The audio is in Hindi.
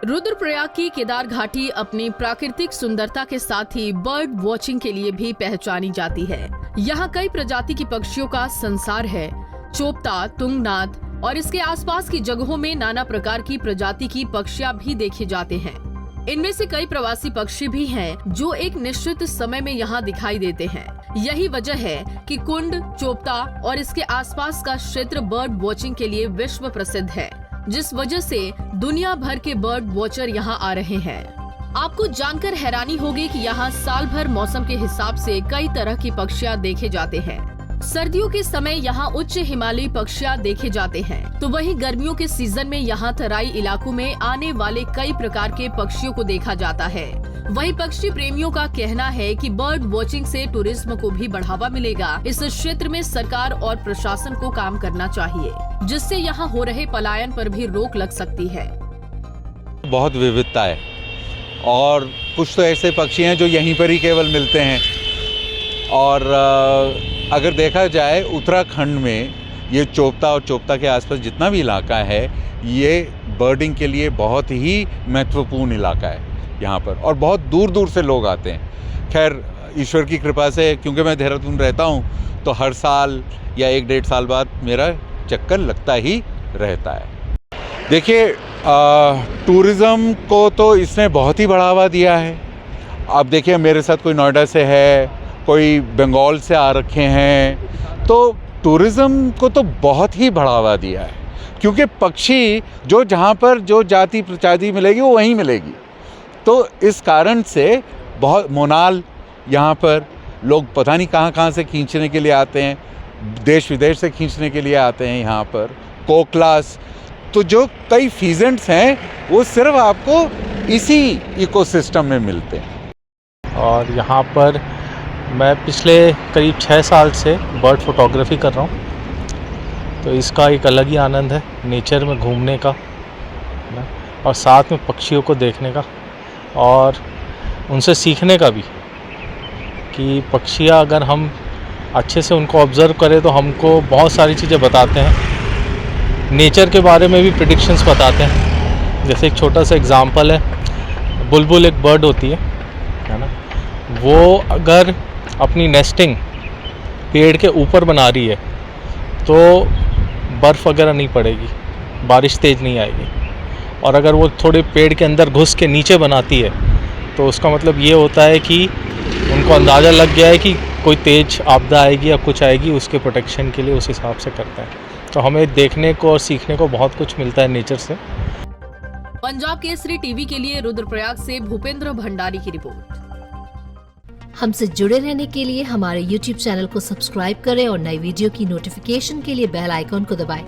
रुद्रप्रयाग की केदार घाटी अपनी प्राकृतिक सुंदरता के साथ ही बर्ड वॉचिंग के लिए भी पहचानी जाती है। यहाँ कई प्रजाति की पक्षियों का संसार है। चोपता, तुंगनाथ और इसके आसपास की जगहों में नाना प्रकार की प्रजाति की पक्षियाँ भी देखे जाते हैं। इनमें से कई प्रवासी पक्षी भी हैं जो एक निश्चित समय में यहाँ दिखाई देते हैं। यही वजह है कि कुंड, चोपता और इसके आसपास का क्षेत्र बर्ड वॉचिंग के लिए विश्व प्रसिद्ध है, जिस वजह से दुनिया भर के बर्ड वॉचर यहाँ आ रहे हैं। आपको जानकर हैरानी होगी कि यहाँ साल भर मौसम के हिसाब से कई तरह की पक्षियाँ देखे जाते हैं। सर्दियों के समय यहाँ उच्च हिमालयी पक्षियाँ देखे जाते हैं, तो वहीं गर्मियों के सीजन में यहाँ तराई इलाकों में आने वाले कई प्रकार के पक्षियों को देखा जाता है। वहीं पक्षी प्रेमियों का कहना है कि बर्ड वॉचिंग से टूरिज्म को भी बढ़ावा मिलेगा। इस क्षेत्र में सरकार और प्रशासन को काम करना चाहिए, जिससे यहाँ हो रहे पलायन पर भी रोक लग सकती है। बहुत विविधता है और कुछ तो ऐसे पक्षी हैं जो यहीं पर ही केवल मिलते हैं। और अगर देखा जाए उत्तराखंड में ये चोपता और चोपता के आसपास जितना भी इलाका है, ये बर्डिंग के लिए बहुत ही महत्वपूर्ण इलाका है यहाँ पर, और बहुत दूर दूर से लोग आते हैं। खैर ईश्वर की कृपा से, क्योंकि मैं देहरादून रहता हूँ, तो हर साल या 1-1.5 साल बाद मेरा चक्कर लगता ही रहता है। देखिए, टूरिज़्म को तो इसने बहुत ही बढ़ावा दिया है। अब देखिए, मेरे साथ कोई नोएडा से है, कोई बंगाल से आ रखे हैं, तो टूरिज़्म को तो बहुत ही बढ़ावा दिया है, क्योंकि पक्षी जो जहाँ पर जो जाति प्रजाति मिलेगी वो वहीं मिलेगी। तो इस कारण से बहुत मोनाल यहाँ पर लोग पता नहीं कहाँ से खींचने के लिए आते हैं, देश विदेश से खींचने के लिए आते हैं यहाँ पर। कोकलास, तो जो कई फीजेंट्स हैं वो सिर्फ आपको इसी इकोसिस्टम में मिलते हैं। और यहाँ पर मैं पिछले करीब 6 साल से बर्ड फोटोग्राफी कर रहा हूँ, तो इसका एक अलग ही आनंद है नेचर में घूमने का और साथ में पक्षियों को देखने का और उनसे सीखने का भी, कि पक्षियाँ अगर हम अच्छे से उनको ऑब्ज़र्व करें तो हमको बहुत सारी चीज़ें बताते हैं। नेचर के बारे में भी प्रेडिक्शंस बताते हैं। जैसे एक छोटा सा एग्ज़ाम्पल है, बुलबुल एक बर्ड होती है ना, वो अगर अपनी नेस्टिंग पेड़ के ऊपर बना रही है तो बर्फ़ वगैरह नहीं पड़ेगी, बारिश तेज़ नहीं आएगी। और अगर वो थोड़े पेड़ के अंदर घुस के नीचे बनाती है तो उसका मतलब ये होता है कि उनको अंदाज़ा लग गया है कि कोई तेज़ आपदा आएगी या कुछ आएगी, उसके प्रोटेक्शन के लिए उस हिसाब से करता है। तो हमें देखने को और सीखने को बहुत कुछ मिलता है नेचर से। पंजाब केसरी टीवी के लिए रुद्रप्रयाग से भूपेंद्र भंडारी की रिपोर्ट। हमसे जुड़े रहने के लिए हमारे YouTube चैनल को सब्सक्राइब करें और नई वीडियो की नोटिफिकेशन के लिए बेल आइकॉन को दबाएं।